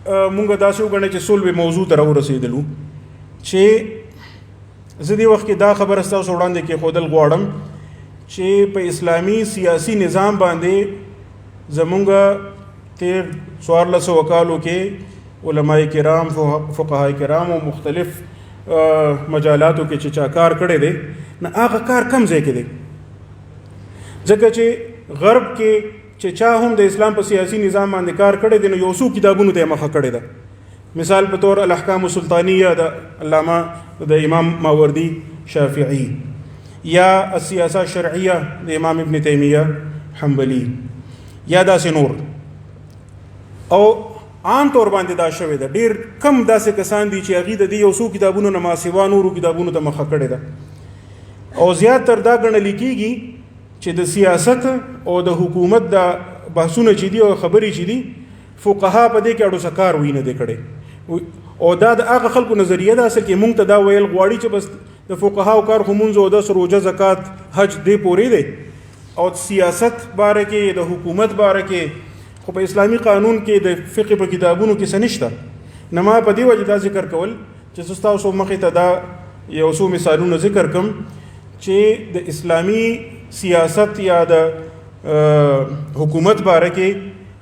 مونږ داسې وګڼو چې صلح موضوع ته راورسېدلو چې زه دې وخت کې دا خبره ستاسو وړاندې کېښودل غواړم چې په اسلامي سیاسي نظام باندې زمونږ تیر 1400 کالو کې علماء کرام فقهای کرام او مختلف مجالاتو کې چې چا کار کړی دی نه هغه کار کم ځای کې دی ځکه چې غرب کې چې چا هم د اسلام په سیاسي نظام باندې کار کړی دی نو یو څو کتابونو ته مخه کړی ده مثال په طور الاحکام السلطانیه د علامه د امام ماوردی شافعی یا السیاسه الشرعیه د امام ابن تیمیه حنبلی یا داسې نور او عام طور باندې دا شوی ده ډیر کم داسې کسان دي چې هغوی د دې یو څو کتابونو نه ما سوا نورو کتابونو ته مخه کړې ده او زیات تر دا ګڼل کېږي چې د سیاست او د حکومت د بحثونه چې دي او خبرې چې دي فقها په دې کې اړو څه کار وي نه دی کړی او دا د هغه خلکو نظریه ده اصل کې مونږ ته دا ویل غواړي چې بس د فقهاو کار خو مونځ او دس روژه زکات حج دې پورې دی او سیاست باره کې د حکومت باره کې خو په اسلامي قانون کې د فقه په کتابونو کې څه نشته نه ما په دې وجه دا ذکر کول چې زه ستاسو مخې ته دا یو څو مثالونه ذکر کړم چې د اسلامي سیاست یا د حکومت باره کې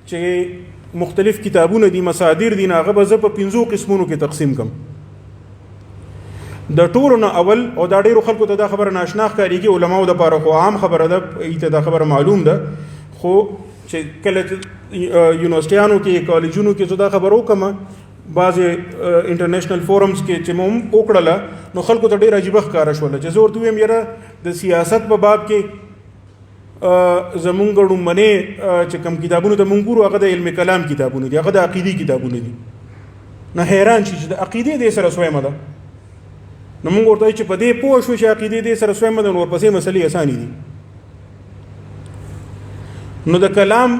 چې مختلف کتابونه دي مصادر دي هغه به زه په 5 قسمونو کې تقسیم کړم د ټولو نه اول او دا ډیرو خلکو ته دا خبره ناشنا ښکارېږي علماو دپاره خو عام خبره ده ایته دا خبره معلوم ده خو چې کله یونیورسټیانو کې کالجونو کې زه دا خبره وکړم بعضې انټرنیشنل فورمز کې چې مو هم وکړله نو خلکو ته ډېر عجیبه ښکاره شوله چې زه ورته ویم یاره د سیاست په باب کې زمونږ ډومبنې چې کوم کتابونو ته مونږ ګورو هغه د علم کلام کتابونه دي هغه د عقیدې کتابونه دي نه حیران شي چې د عقیدې دې سره سویمه ده نو مونږ ورته چې په دې پوه شو چې عقیدې دې سره سویمه ده نو ورپسې مسلې اسانې دي نو د کلام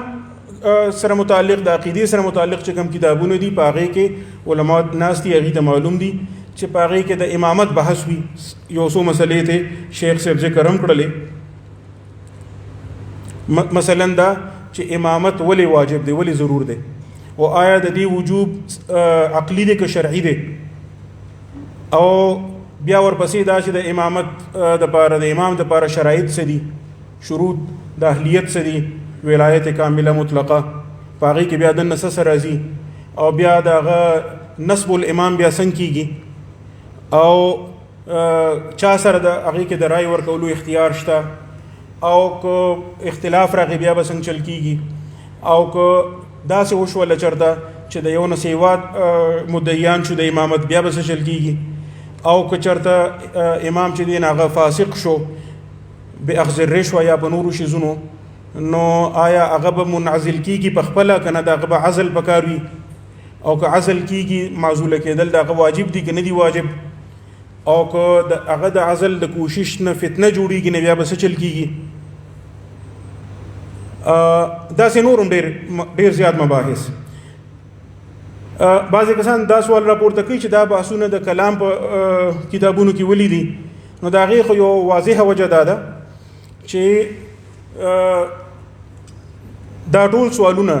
سره متعلق د عقیدې سره متعلق چې کوم کتابونه دي په هغې کې علما ناست دي هغوی ته معلوم دي چې په هغې کې د امامت بحث وي یو څو مسلې ته شیخ صاحب ذکر هم کړلې مثلا دا چې امامت ولې واجب دی ولې ضرور دی او آیا د دې وجوب عقلی دی که شرعي دی او بیا ورپسې دا چې د امامت دپاره د امام دپاره شرایط څه دي شروط د اهلیت څه دي ولایت کامله مطلقه په هغې کې بیا دننه څه راځي او بیا د هغه نصب الامام بیا څنګه کېږي او چا سره د هغې کې د رای ورکولو اختیار شته او که اختلاف راغی بیا به څنګه چل کېږي او که داسې وشوله چېرته چې د یو نه سیوا مدعیان شو د امامت بیا به څه چل کېږي او که چېرته امام چې دی هغه فاسق شو بأخذ الرشوه یا په نورو شیزونو نو آیا هغه به منعزل کېږي په خپله که نه د هغه به عزل پکار وي او که عزل کېږي معزوله کېدل د هغه واجب دي که نه دي واجب او که د هغه د عزل د کوشش نه فتنه جوړېږي نه بیا به څه چل کېږي داسې نور هم ډېر زیات مباحث بعضې کسان دا سوال راپورته کوي چې دا بحثونه د کلام په کتابونو کې ولې دي نو د هغې خو یو واضحه وجه دا ده چې دا ټول سوالونه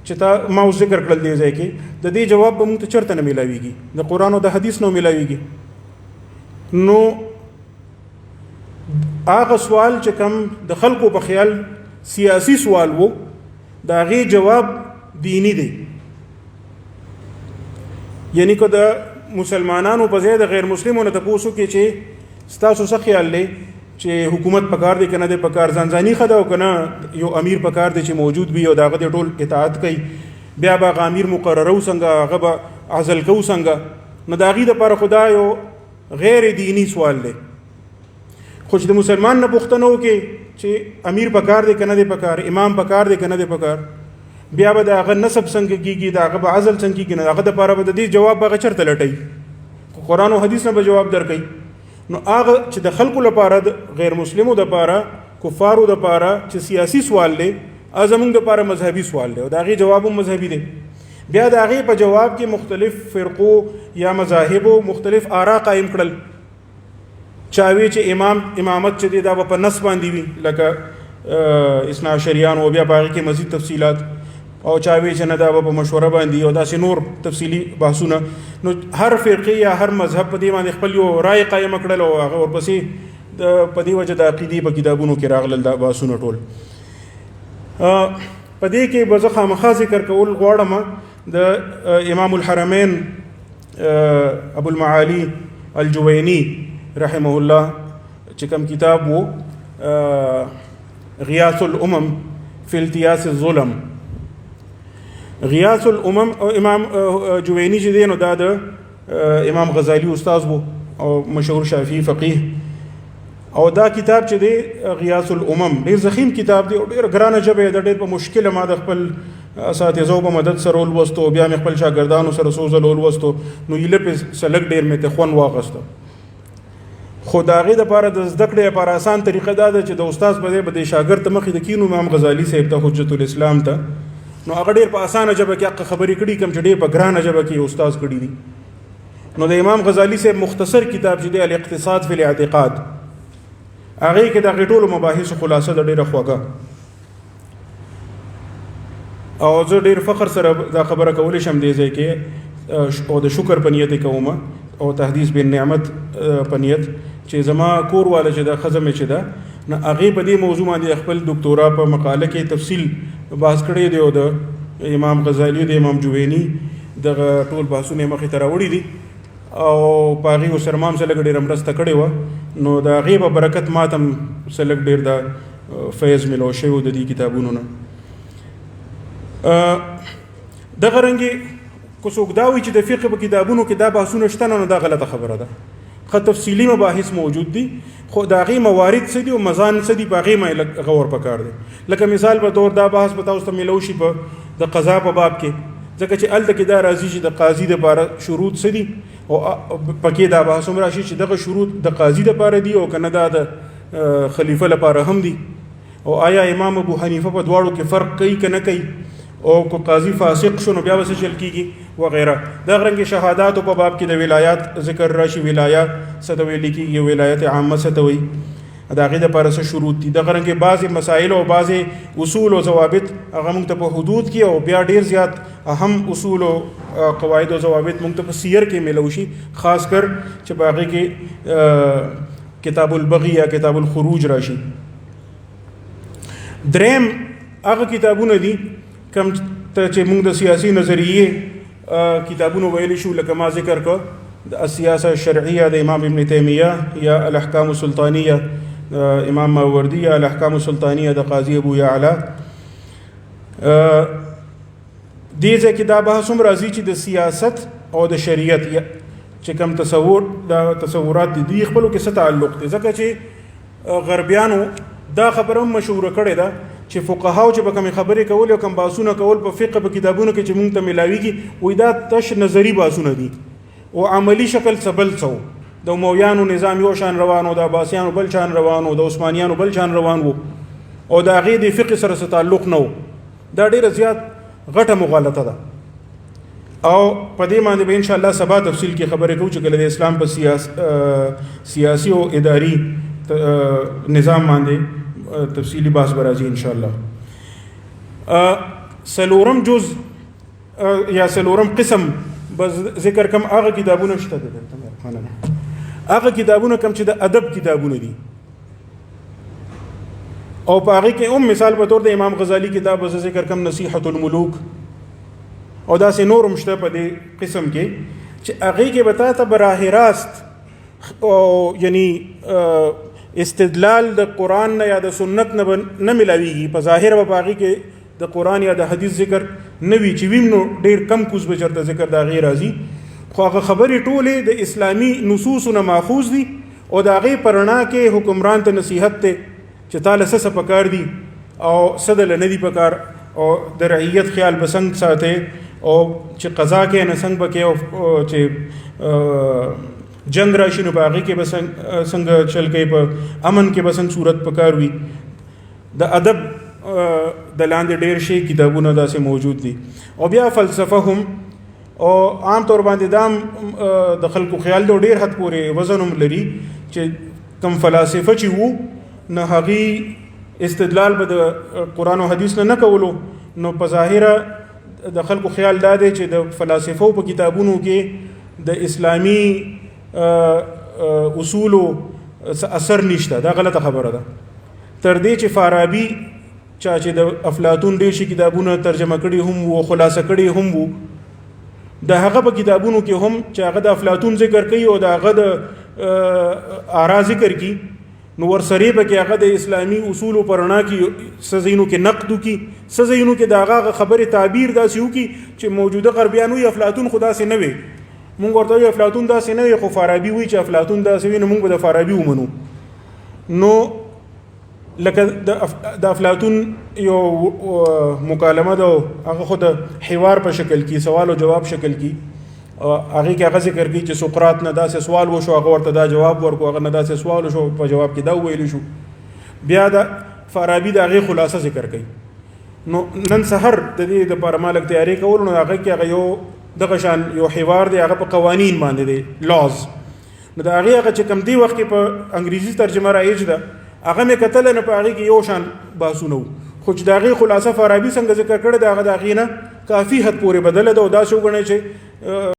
چې تا ما اوس ذکر کړل دې ځای کې د دې جواب به موږ ته چېرته نه میلاویږي د قرآن او د حدیث نه میلاویږي نو هغه سوال چې کوم د خلکو په خیال سیاسی سوال وو د هغې جواب دینی دی یعنی که د مسلمانانو په ځای د غیر مسلمو نه تپوس وکړي چې ستاسو څه خیال دی چې حکومت پکار دی که نه دی پکار ځانځاني ښه ده او که نه یو امیر پکار دی چې موجود وي او د هغه د ټول اطاعت کوي بیا به هغه امیر مقررو څنګه هغه به عزل کوو څنګه نو د هغې دپاره خو دا یو غیر دینی سوال دی خو چې د مسلمان نه پوښتنه وکړي چې امیر پکار دی که نه دی پکار امام پکار دی که نه دی پکار بیا به د هغه نسب څنګه کېږي د هغه به عزل څنګه کېږي نو هغه دپاره به د دې جواب به هغه چېرته لټوي قرآن او حدیث نه به جواب درکوي نو هغه چې د خلکو لپاره د غیر مسلمو دپاره کفارو دپاره چې سیاسي سوال دی هغه زموږ دپاره مذهبي سوال دی او د هغې جواب هم مذهبي دی بیا د هغې په جواب کې مختلف فرقو یا مذاهبو مختلف آرا قایم کړل چاوي چې امامت چې دی دا په نص باندې وي لکه اثنا عشریان او بیا په هغې کې مزید تفصیلات او چا وی چې نه دا به په مشوره باندې او داسې نور تفصیلي بحثونه. نو هر فرقه یا هر مذهب په دې باندې خپل یو رائے قائم کړل او هغه ورپسې په دې وجه د عقیدې په کتابونو کې راغلل دا بحثونه ټول. په دې کې به زه خامخا ذکر کول غواړم د امام الحرمین ابو المعالی الجوینی رحمه الله چې کوم کتاب وو غیاث الامم فی التیاس الظلم. غیاث الامم او امام جوینی چې دی نو دا د امام غزالی استاد وو او مشهور شافعي فقيه. او دا کتاب چې دی غیاث الامم ډېر ضخیم کتاب دی او ډېر ګرانه ژبه ده، ډېر په مشکله ما د خپل اساتذو په مدد سره ولوستو، بیا مې خپل شاګردانو سره څو ځله ولوستو، نو ایله په سلک ډېر مې ته خوند واخیسته. خو د هغې دپاره د زده کړې لپاره اسان طریقه دا ده چې د استاد په ځای به د شاګرد ته مخې د کینو امام غزالي صاحب ته حجت الاسلام ته، نو هغه ډېر په اسانه ژبه کې حق خبرې کړي کوم چې ډېر په ګرانه ژبه کې استاد کړي دي. نو د امام غزالي صاحب مختصر کتاب چې دی الاقتصاد فی الاعتقاد، هغې کې د هغې ټولو مباحثو خلاصه د ډېره خوږه. او زه ډېر فخر سره دا خبره کولی شم دې ځای کې او د شکر په نیت یې کوم او تحدیث بالنعمت په نیت چې زما کور والا چې دا ښځه مې چې ده نه هغې په دې موضوع باندې خپل دکتورا په مقاله کې تفصیل بحث کړی دی او د امام غزالی د امام جویني دغه ټول بحثونه یې مخې ته راوړي دي او په هغې ورسره ما هم څه لږ ډېره مرسته کړې وه. نو د هغې په برکت ما ته هم څه لږ ډېر دا فیض میلاو شوی و د دې کتابونو نه. دغه رنګې که څوک دا وایي چې د فقه په کتابونو کې دا بحثونه شته نو دا غلطه خبره ده. ښه تفصیلي مباحث موجود دي خو د هغې موارد څه دي او مضان څه دي په هغې باندې لږ غور پکار دی. لکه مثال په طور دا بحث به تاسو ته میلو شي په د قضا په باب کې، ځکه چې هلته کې دا راځي چې د قاضي دپاره شروط څه دي او پکې دا بحث هم راشي چې دغه شروط د قاضي دپاره دي او که نه دا د خلیفه لپاره هم دي، او آیا امام ابو حنیفه په دواړو کې فرق کوي که نه کوي، او که قاضي فاسق شو نو بیا به څه چل کېږي وغیره. دغه رنګې شهاداتو په باب کې د ولایات ذکر راشي، ولایات څه ته ویل کېږي، ولایت عامه څه ته وایي، د هغې دپاره څه شروط دي. دغه رنګې بعضې مسایل او بعضې اصول او ضوابط هغه موږ ته په حدود کې او بیا ډېر زیات اهم اصول او قواعد او ضوابط موږ ته په سیر کې میلو شي، خاص کر چې په هغې کې کتاب البغي یا کتاب الخروج راشي. دریم هغه کتابونه دي کوم ته چې موږ د سیاسي نظریې کتابونو ویلی شو، لکه ما ذکر کړ د السیاسه الشرعیه د امام ابن تیمیه یا الاحکام السلطانیه امام ماوردی یا الاحکام السلطانیه د قاضي ابو یعلا. دې ځای کې دا بحث هم راځي چې د سیاست او د شریعت چې کوم تصورات دي دوی خپلو کې څه تعلق دی، ځکه چې غربیانو دا خبره هم مشهوره کړې ده چې فقهاو چې به کومې خبرې کول او کوم بحثونه کول په فقه په کتابونو کې چې موږ ته میلاویږي وایي دا تش نظري بحثونه دي او عملي شکل څه بل څه و. د امویانو نظام یو شان روان و، د عباسیانو بل شان روان و، د عثمانیانو بل شان روان و او د هغې د فقه سره څه تعلق نه و. دا ډېره زیات غټه مغالطه ده او په دې باندې به انشاءالله سبا تفصیل کې خبرې کوو چې کله د اسلام په سیاسي او اداري نظام باندې تفصیلی بحث برازي انشاءالله. سلورم جز یا سلورم قسم بس ذکر کم هغه کتابونه شته دي، هغه کتابونه کم چې د ادب کتابونه دي او په هغې کې هم مثال په طور د امام غزالی کتاب بس ذکر کم نصیحة الملوک او داسې نور هم شته په دې قسم کې چې هغې کې به تا ته براه راست او یعنی استدلال د قرآن نه یا د سنت نه ملاویږي، په ظاهر به په هغې کې د قرآن یا د حدیث ذکر نه وي، چې ویم نو ډېر کم کوز به چېرته ذکر د هغې راځي، خو هغه خبرې ټولې د اسلامي نصوصو نه ماخوذ دي او د هغې په رڼا کې حکمران ته نصیحت دی چې تا له څه پکار دي او څه دله نه دي پکار، او د رعیت خیال به څنګه ساتې او چې قضا کې نه څنګه به کې او چې جنگ راشي نو په هغې کې به څنګه چل کوي، په امن کې به څنګه صورت پکار وي. د ادب د لاندې ډېر شی کتابونه داسې موجود دي. او بیا فلسفه هم او عام طور باندې دا د خلکو خیال دی ډېر حد پورې وزن هم لري چې کوم فلاسفه چې وو نه هغې استدلال به د قرآن او حدیث نه کولو، نو په ظاهره د خلکو خیال دا دی چې د فلسفو په کتابونو کې د اسلامی اصولو اثر نشته. دا غلطه خبره ده. تر دې چې فارابي چې د افلاطون ډېر شي کتابونه ترجمه کړي هم وو، خلاصه کړي هم وو، د هغه په کتابونو کې هم چې هغه د افلاطون ذکر کوي او د هغه د آرا ذکر کوي، نو ورسره به کې هغه د اسلامی اصولو پرنا کې سزینو کې نقد کی، سزینو کې د هغه خبره تعبیر داسې وکي چې موجوده غربیانو یې افلاطون خدا سي نه وي، مونږ ورته یو افلاطون داسې نه وي، خو فارابي وی چې افلاطون داسې وي، نو مونږ به د فارابي ومنو. نو لکه د افلاطون یو مکالمه ده، هغه خو د حوار په شکل کې، سوال او جواب شکل کې، هغه کې هغه ذکر کوي چې سقراط نه داسې سوال وشو، هغه ورته دا جواب ورکو، هغه نه داسې سوال وشو، په جواب کې دا ویل شو. بیا د فارابي د هغه خلاصه ذکر کوي. نو نن سحر د دې د لپاره مالک تیاری کول، نو هغه کې هغه یو دغه شان یو حوار دی، هغه په قوانین باندې دی، لاز. نو د هغه چې کم دی وخت کې په انګریزي ترجمه رایج ده، هغه مې کتل نه په هغه کې یو شان باسونو، خو چې د هغه خلاصه فارابي څنګه ذکر کړی دا هغه د هغې نه کافي حد پورې بدله ده او داسې وګڼئ چې